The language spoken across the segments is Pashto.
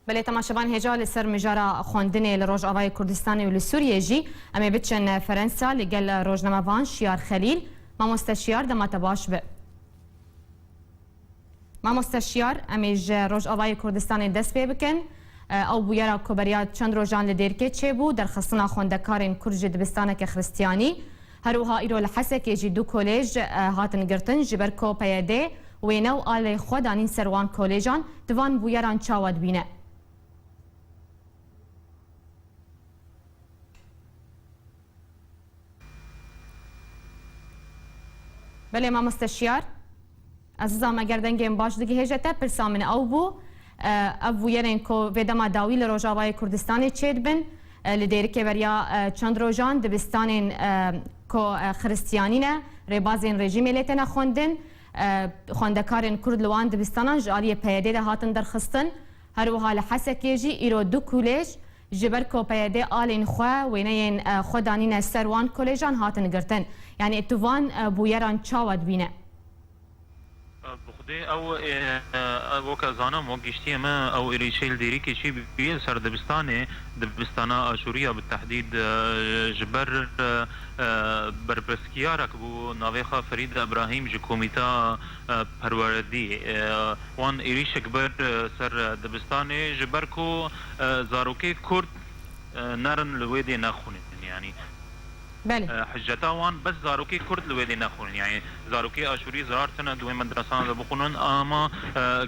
بله تماشاوان هجا لسر مجارا خواندنê li Rojavayê Kurdistanê û li Sûriyê jî em ê biçin Fransa li gel rojnamevan Şiyar Xelîl. Mamoste Şiyar dema te baş be. Mamoste Şiyar em ê ji Rojavayê Kurdistanê dest pê bikin. Ew bûyera koberiya çend rojan li Dêrkê çêbû derxistina xwendekarên Kurd ji dibistaneke xristiyanî. Her wiha îro li Hesekê jî du kolêj hatin girtin ji ber ku PYD wêne û alê xwe danîn ser wan kolêjan divan bûyeran çawa dibîne. بله ما مستشار عزیزم اگر دنگیم باش دیگه هجته پرسامن او بو او یرین کو ودما داویل روجاوای کردستان چید بن لدیر که وریا چند روزان دبستانین کو خریستیانینه ربازین رژیم لتنا خوندن خوندکارن کرد لوان دبستانان جالی پیاده ده هاتن درخستن هر وحال حسکیجی ایرو دو کولج جبر کو پیاده آلین خو وینین خودانین سروان کولجان هاتن گرتن يعني اتوان بويران تشاود بينا بخدي او وكازانا موجشتي ما او ريشيل ديريكي شي بي سر دبستانا اشوريا بالتحديد جبر بربسكيارك بو نافيخا فريد ابراهيم جي كوميتا پروردي وان ريش كبر سر دبستاني جبركو زاروكي كرد نرن لويدي ناخونين يعني بله حجتاوان بس زاروكي كرد لويدي نخونن يعني زاروكي اشوري زارتنا دوي مدرسان بخونن اما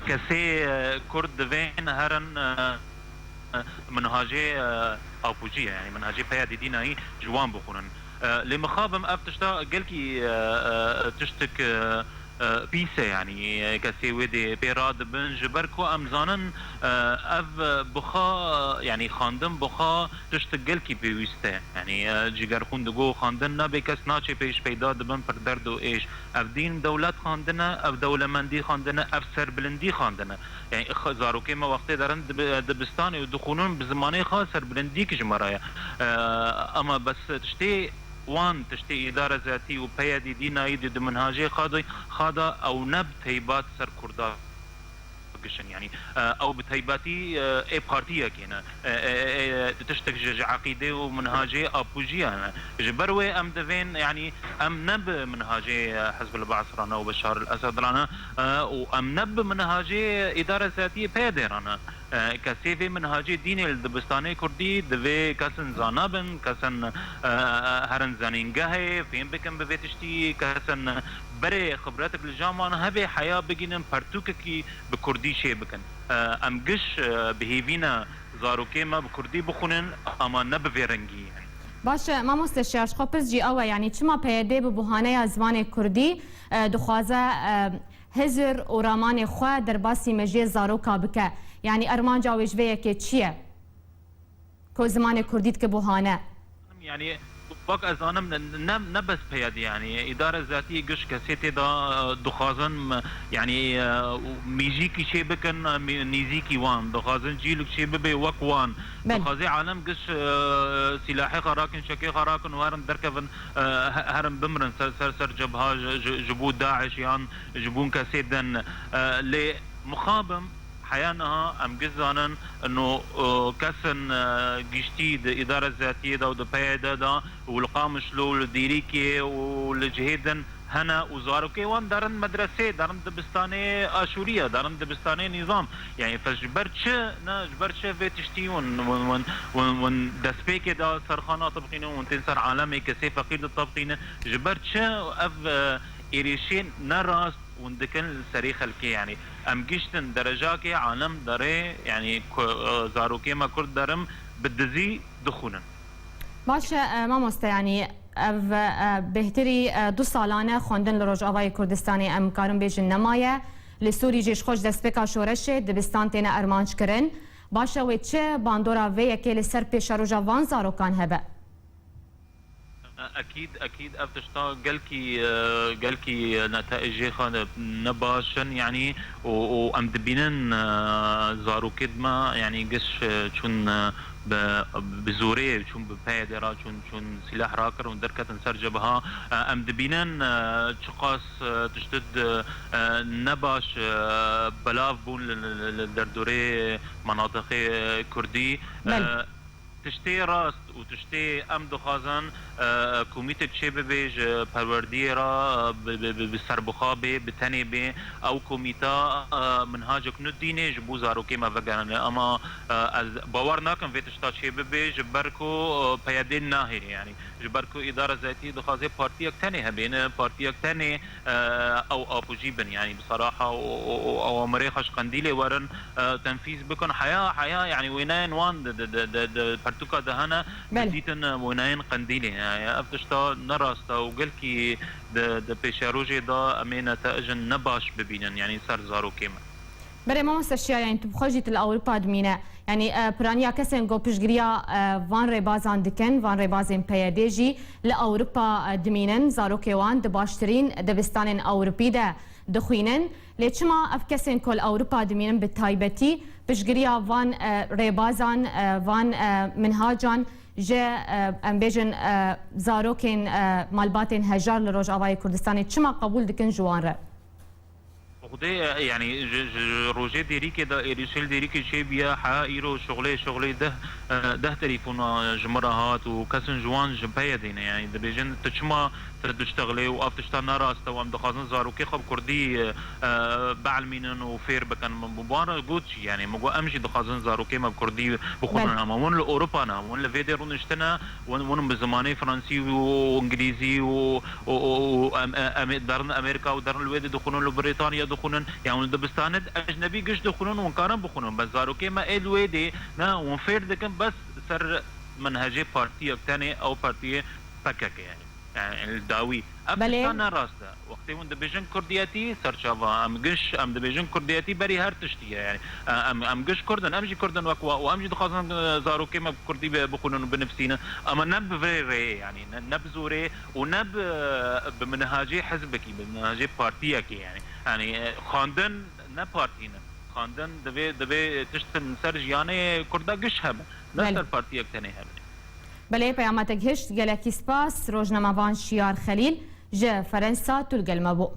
كسي كرد وين هرن منهاجي ابوجيه يعني منهاجي بيادي ديناي جوان بخونن لمخابم افتشتا قالكي تشتك بيسه يعني كسي ودي بيراد بن جبركو امزانن اف بخا يعني خاندن بخا تشتغل کی بيوسته يعني جگر خوندگو خاندن نبي کس ناچه پیش پیدا دبن پر درد و ايش اف دين دولت خاندنه اف دولمندی خاندنه اف سربلندی خاندنه يعني زاروكي ما وقت دارن دبستان و دخونن بزمانه خاص سربلندی کی جمرايا اما بس تشتي وان تشتي إدارة ذاتي وبيادي دينا يدي دمنهاجي خادا أو نب تيبات سر كردا يعني أو بتيباتي أي بارتية كينا تشتك عقيدة ومنهاجي أبوجيا جبروي أم دفين يعني أم نب منهاجي حزب البعث رانا وبشار الأسد رانا وأم نب منهاجي إدارة ذاتية بيادي رانا كسيفي منهاجي ديني الدبستاني كردي دوي كسن زانابن كسن هرن زانينجاهي فين بكن بفيتشتي كسن بري خبراتك الجامعة هبي حياة بجينن برتوككي بكردي شي بكن ام قش بهيفينا زاروكي ما بكردي بخونن اما نبفي رنگي يعني باشه ما مستشار خبز جي اوه يعني چما پیاده ببهانه زبان کردی دخوازه هزر و رامان خو در باسی مجی زاروکا بکه يعني ارمان جاوجويه كي تشيه كو زمان كرديت كبوهانه يعني باك ازانم نبس بيادي يعني اداره ذاتيه قش كسيتي دا دخازن يعني ميجيكي شي بكن نيزيكي وان دخازن جيلك شي ببي وك وان دخازي عالم قش سلاحي خراكن شكي خراكن وهرن دركفن هرن بمرن سر جبهه جبو داعش يعني جبون كسيدن لمخابم حيانها ام جزانن انه كسن جشتي اداره ذاتيه دا ودبيدا دا والقام شلول ديريكي والجهيدن هنا وزاروكي وان دارن مدرسه دارن دبستاني اشوريه دارن دبستاني نظام يعني فجبرتش جبرتش فيتشتي ون دسبيكي دا سرخانه طبقين وانتنسر عالمي كسي فقيد الطبقين جبرتش اف ايريشين نراس وندكن السريخ الكي يعني ام جشتن درجاكي عالم داري يعني زاروكي ما كرد دارم بدزي دخونا باشه ما مسته يعني بهتري دو سالانه خوندن لروجاوای کردستانی ام کارم بیجن نمایه لسوری جیش خوش دستپیکا شورشه دبستان تینه ارمانج کرن باشه و چه باندورا وی اکی لسر پیش روجاوان زاروکان هبه اكيد افتشتا قالكي نتائج خان نباشن يعني وام دبينن زارو كدما يعني قش شون بزوريه شون ببادرة شون سلاح راكر ودركة سرجبها ام دبينن شقاس تشتد نباش بلاف بون للدردوري مناطق كردي تشتي راست وتشتي ام دخازن كوميتة تشيببيج پرورديرا بسربخابي بتنبي او كوميتا منهاجك نديني جبو زاروكي ما فقرن اما باور ناكن في تشتا تشيببيج بركو بيادين ناهي يعني جبركو اداره ذاتيه دخازي بارتيك تاني هبين بارتيك تاني او ابوجيبن يعني بصراحه او مريخش قنديلي ورن تنفيذ بكن حياه يعني وينين وان برتوكا دهنا بديتن وينين قنديلي يعني افتشتا نراستا وقلكي بيشاروجي دا امينه تاجن نباش ببينن يعني صار زارو كيما برای ما مستشار يعني تو بخوجیت الأوروبا دمینه يعني پرانیا کسین گو پشگریا وان ربازان دکن وان ربازین پیادیجی لأوروبا دمینن زاروکی وان دباشترین دبستان أوروبی ده دخوینن لیچما اف کسین کل أوروبا دمینن بالتایبتی پشگریا وان ربازان وان منهاجان جا ام بیجن زاروکین مالباتین هجار لروج آبای کردستانی چما قبول دکن جوان را خدي يعني روجي ديريكي دا إيريشيل ديريكي شي بيا حائرو شغلي ده تليفون جمرهات وكسن جوان جبايا دينا يعني دا بيجن تشما ترد تشتغلي وقف تشتغلنا راستا وام دخازن زاروكي خب كردي بعلمينن وفير بكن مبارا قوتشي يعني مقو امشي دخازن زاروكي ما بكردي بخوننا اما ون لاوروبا نا ون لفيدرون اشتنا ون بزماني فرنسي وانجليزي و درن امريكا ودرن الويد دخونن لبريطانيا دخونن يعني دبستاند اجنبي قش دخونن وانكارن بخونن بس زاروكي ما الويدي نا ونفير دكن بس سر منهجي بارتي تاني او بارتي بكك يعني الداوي ابستانا راستا وقتی من دبیجن کردیاتی سرچاوا ام گش ام دبیجن کردیاتی بری هر تشتیه يعني ام گش کردن امجی کردن و امجی دخازن زاروکی ما کردی بخونن بنفسینا اما نب فری يعني نب زوري ونب بمنهاجي حزبكي بمنهاجي بارتيكي يعني خاندن نه بارتينا خاندن دبي تشتن سرجيانه كردا گش هم نه بارتيك تاني هم بله پیامت گهشت گلکی سپاس روزنامه‌وان شیار خلیل جه فرانسه تلگل مبو